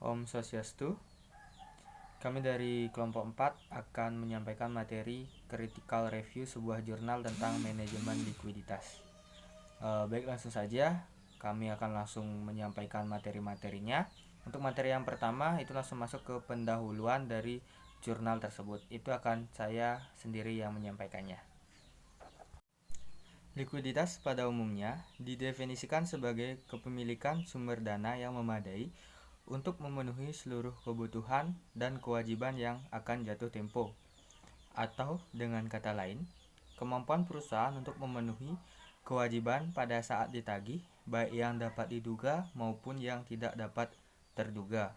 Om Swastiastu. Kami dari kelompok 4 akan menyampaikan materi critical review sebuah jurnal tentang manajemen likuiditas. Baik, langsung saja kami akan langsung menyampaikan materi-materinya. Untuk materi yang pertama itu langsung masuk ke pendahuluan dari jurnal tersebut. Itu akan saya sendiri yang menyampaikannya. Likuiditas pada umumnya didefinisikan sebagai kepemilikan sumber dana yang memadai untuk memenuhi seluruh kebutuhan dan kewajiban yang akan jatuh tempo. Atau dengan kata lain, kemampuan perusahaan untuk memenuhi kewajiban pada saat ditagih, baik yang dapat diduga maupun yang tidak dapat terduga.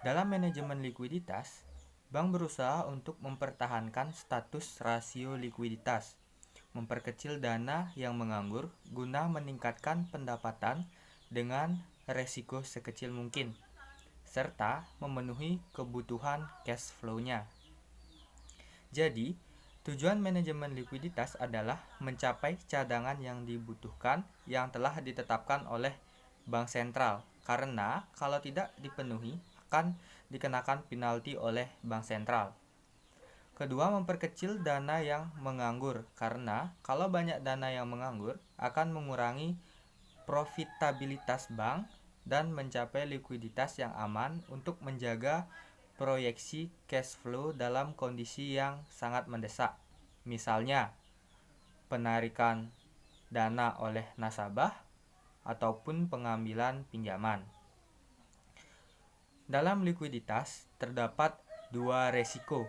Dalam manajemen likuiditas, bank berusaha untuk mempertahankan status rasio likuiditas, memperkecil dana yang menganggur guna meningkatkan pendapatan dengan resiko sekecil mungkin, serta memenuhi kebutuhan cash flow-nya. Jadi, tujuan manajemen likuiditas adalah mencapai cadangan yang dibutuhkan yang telah ditetapkan oleh bank sentral, karena kalau tidak dipenuhi akan dikenakan penalti oleh bank sentral. Kedua, memperkecil dana yang menganggur, karena kalau banyak dana yang menganggur akan mengurangi profitabilitas bank dan mencapai likuiditas yang aman untuk menjaga proyeksi cash flow dalam kondisi yang sangat mendesak. Misalnya, penarikan dana oleh nasabah ataupun pengambilan pinjaman. Dalam likuiditas terdapat dua resiko,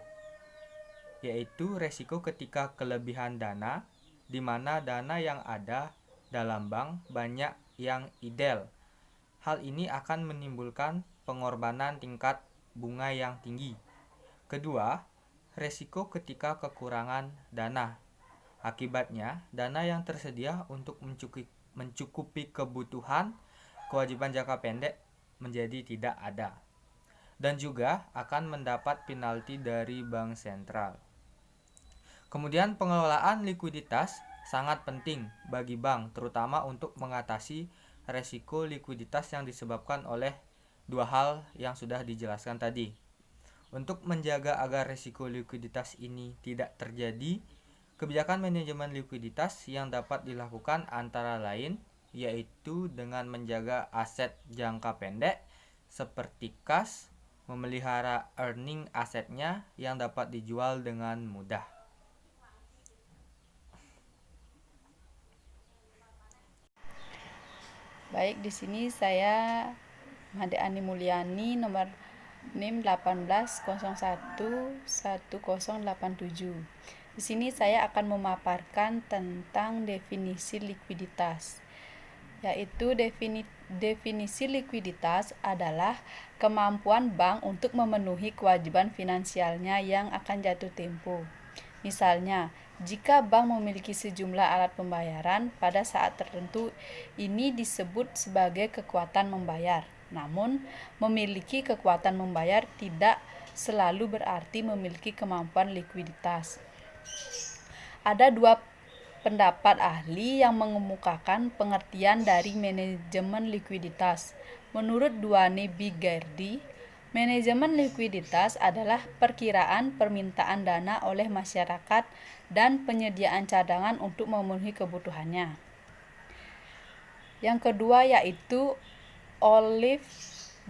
yaitu resiko ketika kelebihan dana, di mana dana yang ada dalam bank banyak yang idle. Hal ini akan menimbulkan pengorbanan tingkat bunga yang tinggi. Kedua, resiko ketika kekurangan dana. Akibatnya, dana yang tersedia untuk mencukupi kebutuhan kewajiban jangka pendek menjadi tidak ada. Dan juga akan mendapat penalti dari bank sentral. Kemudian pengelolaan likuiditas sangat penting bagi bank, terutama untuk mengatasi resiko likuiditas yang disebabkan oleh dua hal yang sudah dijelaskan tadi. Untuk menjaga agar resiko likuiditas ini tidak terjadi, kebijakan manajemen likuiditas yang dapat dilakukan antara lain yaitu dengan menjaga aset jangka pendek seperti kas, memelihara earning asetnya yang dapat dijual dengan mudah. Baik, di sini saya Made Ani Mulyani, nomor NIM 18011087. Di sini saya akan memaparkan tentang definisi likuiditas, yaitu definisi likuiditas adalah kemampuan bank untuk memenuhi kewajiban finansialnya yang akan jatuh tempo. Misalnya, jika bank memiliki sejumlah alat pembayaran pada saat tertentu, ini disebut sebagai kekuatan membayar. Namun, memiliki kekuatan membayar tidak selalu berarti memiliki kemampuan likuiditas. Ada dua pendapat ahli yang mengemukakan pengertian dari manajemen likuiditas. Menurut Duane B. Gardi, manajemen likuiditas adalah perkiraan permintaan dana oleh masyarakat dan penyediaan cadangan untuk memenuhi kebutuhannya. Yang kedua yaitu Olive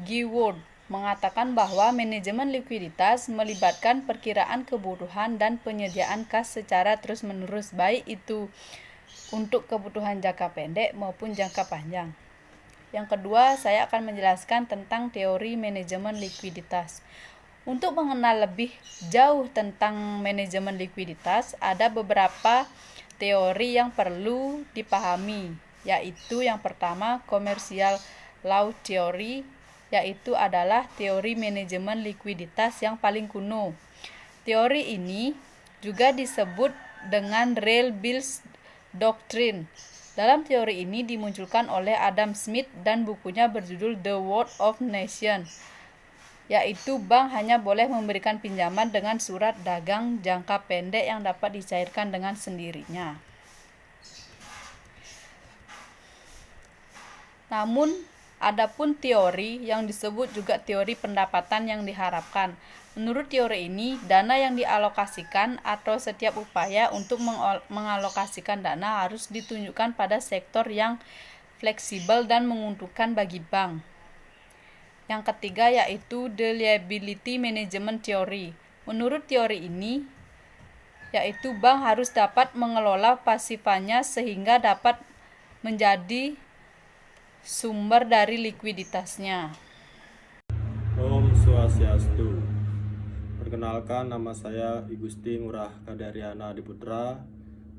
Giward mengatakan bahwa manajemen likuiditas melibatkan perkiraan kebutuhan dan penyediaan kas secara terus-menerus, baik itu untuk kebutuhan jangka pendek maupun jangka panjang. Yang kedua, saya akan menjelaskan tentang teori manajemen likuiditas. Untuk mengenal lebih jauh tentang manajemen likuiditas, ada beberapa teori yang perlu dipahami, yaitu yang pertama, commercial law theory, yaitu adalah teori manajemen likuiditas yang paling kuno. Teori ini juga disebut dengan Real Bills Doctrine. Dalam teori ini dimunculkan oleh Adam Smith dan bukunya berjudul The World of Nations, yaitu bank hanya boleh memberikan pinjaman dengan surat dagang jangka pendek yang dapat dicairkan dengan sendirinya. Namun, Adapun teori yang disebut juga teori pendapatan yang diharapkan. Menurut teori ini, dana yang dialokasikan atau setiap upaya untuk mengalokasikan dana harus ditunjukkan pada sektor yang fleksibel dan menguntungkan bagi bank. Yang ketiga yaitu the liability management theory. Menurut teori ini, yaitu bank harus dapat mengelola pasifannya sehingga dapat menjadi sumber dari likuiditasnya. Om Swastiastu. Perkenalkan, nama saya I Gusti Ngurah Kadaryanadi Adiputra,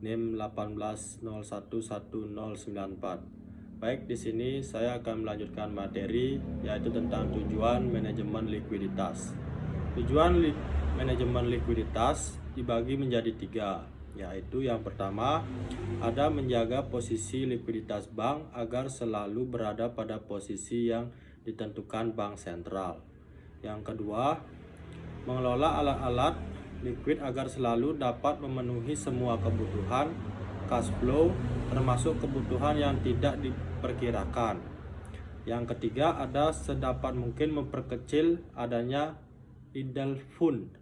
NIM 180111094. Baik, di sini saya akan melanjutkan materi yaitu tentang tujuan manajemen likuiditas. Tujuan manajemen likuiditas dibagi menjadi 3, yaitu yang pertama ada menjaga posisi likuiditas bank agar selalu berada pada posisi yang ditentukan bank sentral. Yang kedua, mengelola alat-alat liquid agar selalu dapat memenuhi semua kebutuhan cash flow termasuk kebutuhan yang tidak diperkirakan. Yang ketiga, ada sedapat mungkin memperkecil adanya idle fund.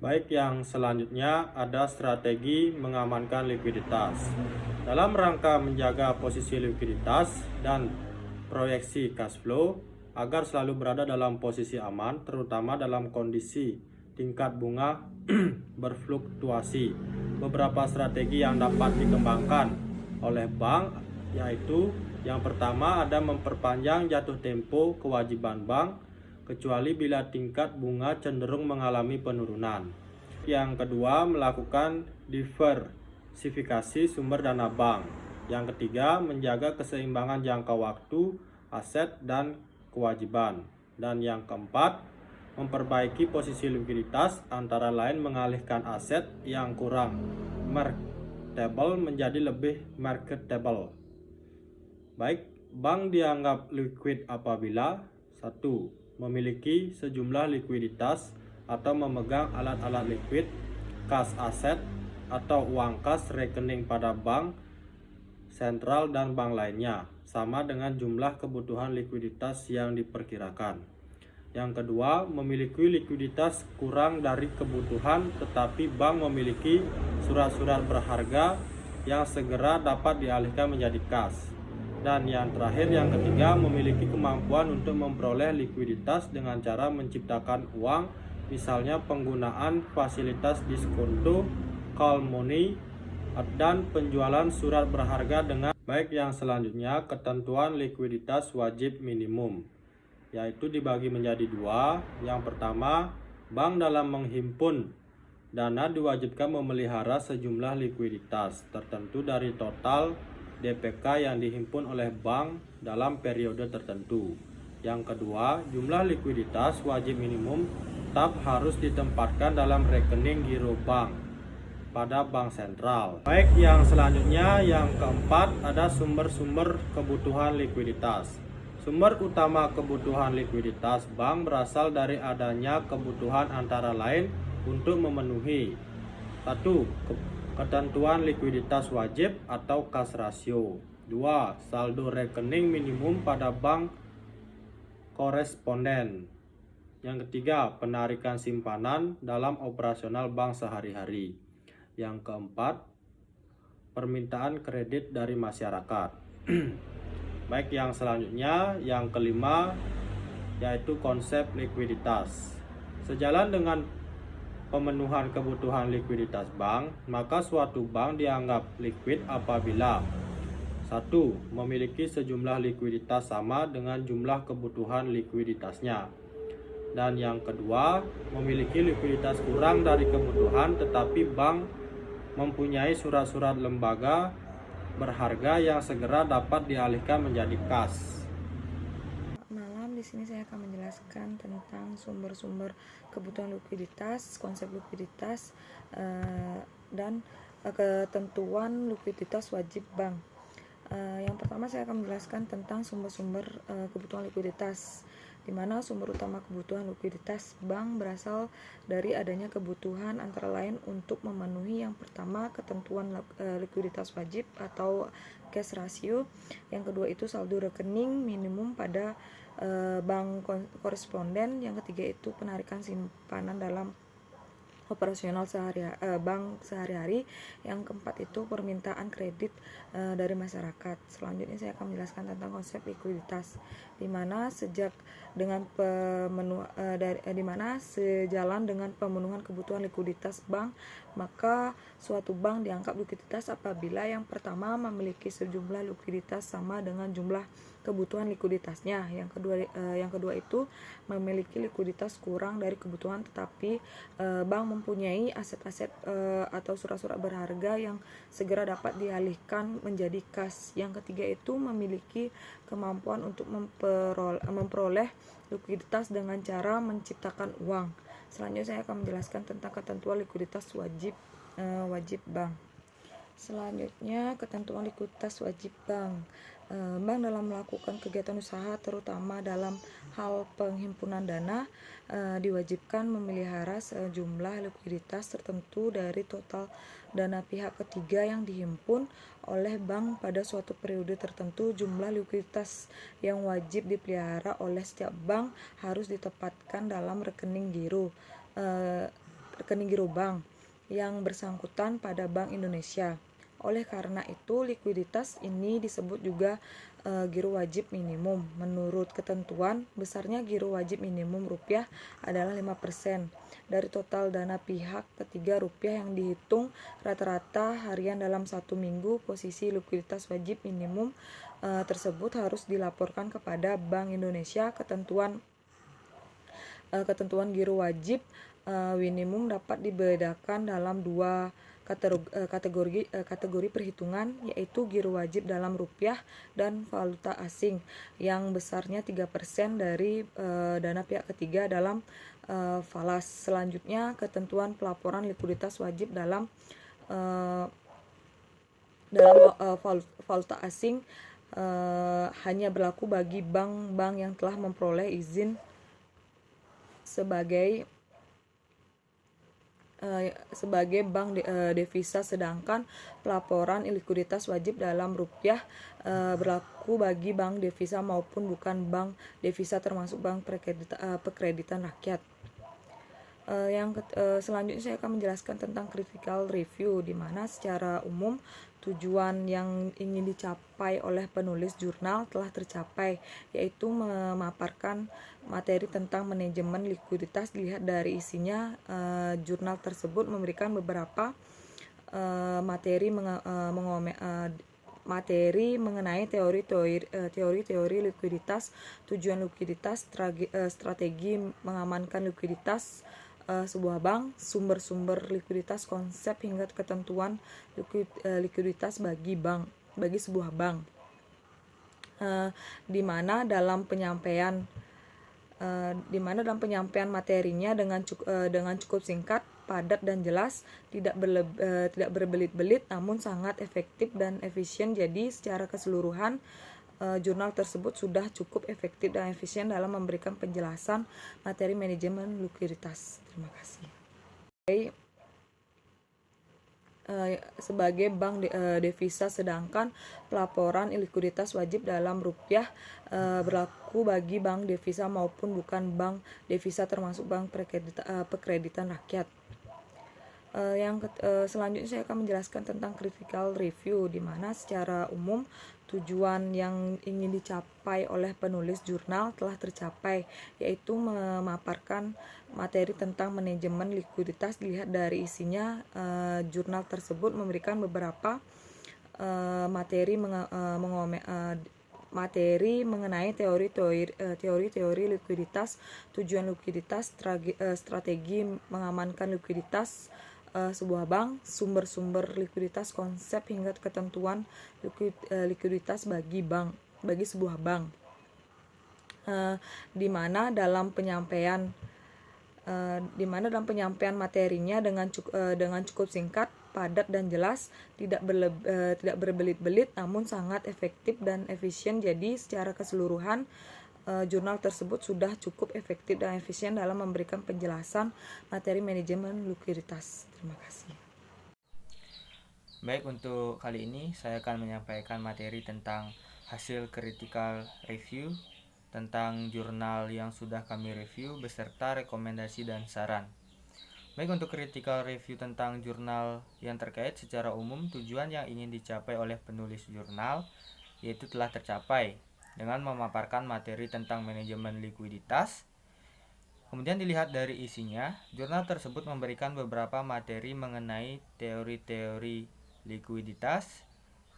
Baik, yang selanjutnya ada strategi mengamankan likuiditas. Dalam rangka menjaga posisi likuiditas dan proyeksi cash flow agar selalu berada dalam posisi aman, terutama dalam kondisi tingkat bunga berfluktuasi. Beberapa strategi yang dapat dikembangkan oleh bank yaitu yang pertama ada memperpanjang jatuh tempo kewajiban bank kecuali bila tingkat bunga cenderung mengalami penurunan. Yang kedua, melakukan diversifikasi sumber dana bank. Yang ketiga, menjaga keseimbangan jangka waktu, aset, dan kewajiban. Dan yang keempat, memperbaiki posisi likuiditas antara lain mengalihkan aset yang kurang marketable menjadi lebih marketable. Baik, bank dianggap liquid apabila 1. Memiliki sejumlah likuiditas atau memegang alat-alat liquid, kas aset atau uang kas rekening pada bank sentral dan bank lainnya sama dengan jumlah kebutuhan likuiditas yang diperkirakan. Yang kedua, memiliki likuiditas kurang dari kebutuhan tetapi bank memiliki surat-surat berharga yang segera dapat dialihkan menjadi kas. Dan yang terakhir, yang ketiga, memiliki kemampuan untuk memperoleh likuiditas dengan cara menciptakan uang, misalnya penggunaan fasilitas diskonto, call money, dan penjualan surat berharga dengan baik. Yang selanjutnya, ketentuan likuiditas wajib minimum, yaitu dibagi menjadi 2. Yang pertama, bank dalam menghimpun dana diwajibkan memelihara sejumlah likuiditas tertentu dari total DPK yang dihimpun oleh bank dalam periode tertentu. Yang kedua, jumlah likuiditas wajib minimum tetap harus ditempatkan dalam rekening giro bank pada bank sentral. Baik, yang selanjutnya, yang keempat, ada sumber-sumber kebutuhan likuiditas. Sumber utama kebutuhan likuiditas bank berasal dari adanya kebutuhan antara lain untuk memenuhi 1. Ketentuan likuiditas wajib atau kas rasio. 2. Saldo rekening minimum pada bank koresponden. Yang ketiga, penarikan simpanan dalam operasional bank sehari-hari. Yang keempat, permintaan kredit dari masyarakat. Baik, yang selanjutnya, yang kelima, yaitu konsep likuiditas. Sejalan dengan pemenuhan kebutuhan likuiditas bank, maka suatu bank dianggap liquid apabila 1. Memiliki sejumlah likuiditas sama dengan jumlah kebutuhan likuiditasnya. Dan yang kedua, memiliki likuiditas kurang dari kebutuhan tetapi bank mempunyai surat-surat lembaga berharga yang segera dapat dialihkan menjadi kas. Di sini saya akan menjelaskan tentang sumber-sumber kebutuhan likuiditas, konsep likuiditas, dan ketentuan likuiditas wajib bank. Yang pertama saya akan menjelaskan tentang sumber-sumber kebutuhan likuiditas, di mana sumber utama kebutuhan likuiditas bank berasal dari adanya kebutuhan antara lain untuk memenuhi yang pertama ketentuan likuiditas wajib atau cash ratio, yang kedua itu saldo rekening minimum pada bank koresponden, yang ketiga itu penarikan simpanan dalam operasional bank sehari-hari, yang keempat itu permintaan kredit dari masyarakat. Selanjutnya saya akan menjelaskan tentang konsep likuiditas, di mana sejalan dengan pemenuhan kebutuhan likuiditas bank, maka suatu bank dianggap likuiditas apabila yang pertama memiliki sejumlah likuiditas sama dengan jumlah kebutuhan likuiditasnya. Yang kedua itu memiliki likuiditas kurang dari kebutuhan, tetapi bank mempunyai aset-aset atau surat-surat berharga yang segera dapat dialihkan menjadi kas. Yang ketiga itu memiliki kemampuan untuk memperoleh likuiditas dengan cara menciptakan uang. Selanjutnya saya akan menjelaskan tentang ketentuan likuiditas wajib bank. Selanjutnya, ketentuan likuiditas wajib bank. Bank dalam melakukan kegiatan usaha, terutama dalam hal penghimpunan dana, diwajibkan memelihara sejumlah likuiditas tertentu dari total dana pihak ketiga yang dihimpun oleh bank pada suatu periode tertentu. Jumlah likuiditas yang wajib dipelihara oleh setiap bank harus ditempatkan dalam rekening giro bank yang bersangkutan pada Bank Indonesia. Oleh karena itu, likuiditas ini disebut juga giro wajib minimum. Menurut ketentuan, besarnya giro wajib minimum rupiah adalah 5% dari total dana pihak ketiga rupiah yang dihitung rata-rata harian dalam 1 minggu. Posisi likuiditas wajib minimum tersebut harus dilaporkan kepada Bank Indonesia. Ketentuan giro wajib minimum dapat dibedakan dalam dua kategori perhitungan, yaitu giro wajib dalam rupiah dan valuta asing, yang besarnya 3% dari dana pihak ketiga dalam falas. Selanjutnya, ketentuan pelaporan likuiditas wajib dalam valuta asing hanya berlaku bagi bank-bank yang telah memperoleh izin sebagai bank devisa, sedangkan pelaporan likuiditas wajib dalam rupiah berlaku bagi bank devisa maupun bukan bank devisa, termasuk bank pekreditan rakyat. Selanjutnya saya akan menjelaskan tentang critical review, di mana secara umum tujuan yang ingin dicapai oleh penulis jurnal telah tercapai, yaitu memaparkan materi tentang manajemen likuiditas. Dilihat dari isinya, jurnal tersebut memberikan beberapa materi mengenai teori likuiditas, tujuan likuiditas, strategi mengamankan likuiditas sebuah bank, sumber-sumber likuiditas, konsep hingga ketentuan likuiditas bagi sebuah bank. Di mana dalam penyampaian materinya dengan cukup singkat, padat dan jelas, tidak berbelit-belit, namun sangat efektif dan efisien. Jadi secara keseluruhan jurnal tersebut sudah cukup efektif dan efisien dalam memberikan penjelasan materi manajemen likuiditas. Terima kasih. Sebagai bank devisa, sedangkan pelaporan likuiditas wajib dalam rupiah berlaku bagi bank devisa maupun bukan bank devisa, termasuk bank pekreditan rakyat. Selanjutnya saya akan menjelaskan tentang critical review, di mana secara umum tujuan yang ingin dicapai oleh penulis jurnal telah tercapai, yaitu memaparkan materi tentang manajemen likuiditas. Dilihat dari isinya, jurnal tersebut memberikan beberapa materi mengenai teori likuiditas, tujuan likuiditas, strategi mengamankan likuiditas sebuah bank, sumber-sumber likuiditas, konsep hingga ketentuan likuiditas bagi sebuah bank. Di mana dalam penyampaian materinya dengan cukup singkat, padat dan jelas, tidak berbelit-belit, namun sangat efektif dan efisien. Jadi secara keseluruhan jurnal tersebut sudah cukup efektif dan efisien dalam memberikan penjelasan materi manajemen likuiditas. Terima kasih. Baik, untuk kali ini saya akan menyampaikan materi tentang hasil critical review tentang jurnal yang sudah kami review beserta rekomendasi dan saran. Baik, untuk critical review tentang jurnal yang terkait, secara umum tujuan yang ingin dicapai oleh penulis jurnal yaitu telah tercapai dengan memaparkan materi tentang manajemen likuiditas. Kemudian dilihat dari isinya, jurnal tersebut memberikan beberapa materi mengenai teori-teori likuiditas,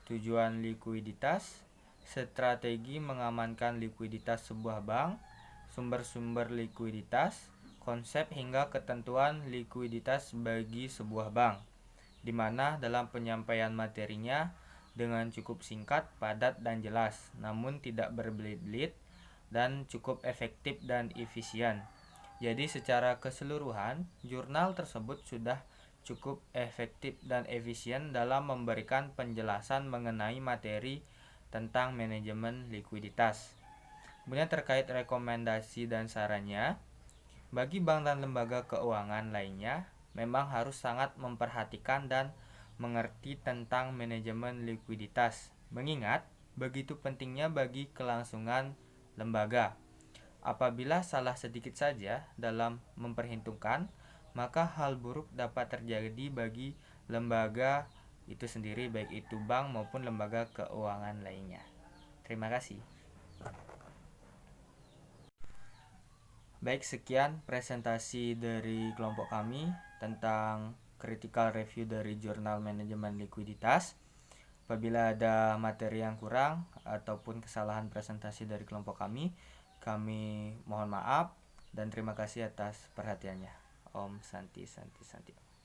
tujuan likuiditas, strategi mengamankan likuiditas sebuah bank, sumber-sumber likuiditas, konsep hingga ketentuan likuiditas bagi sebuah bank, di mana dalam penyampaian materinya dengan cukup singkat, padat, dan jelas, namun tidak berbelit-belit dan cukup efektif dan efisien. Jadi secara keseluruhan, jurnal tersebut sudah cukup efektif dan efisien dalam memberikan penjelasan mengenai materi tentang manajemen likuiditas. Kemudian terkait rekomendasi dan sarannya, bagi bank dan lembaga keuangan lainnya, memang harus sangat memperhatikan dan mengerti tentang manajemen likuiditas, mengingat begitu pentingnya bagi kelangsungan lembaga. Apabila salah sedikit saja dalam memperhitungkan, maka hal buruk dapat terjadi bagi lembaga itu sendiri, baik itu bank maupun lembaga keuangan lainnya. Terima kasih. Baik, sekian presentasi dari kelompok kami tentang critical review dari jurnal manajemen likuiditas. Apabila ada materi yang kurang ataupun kesalahan presentasi dari kelompok kami mohon maaf dan terima kasih atas perhatiannya. Om Santi Santi Santi.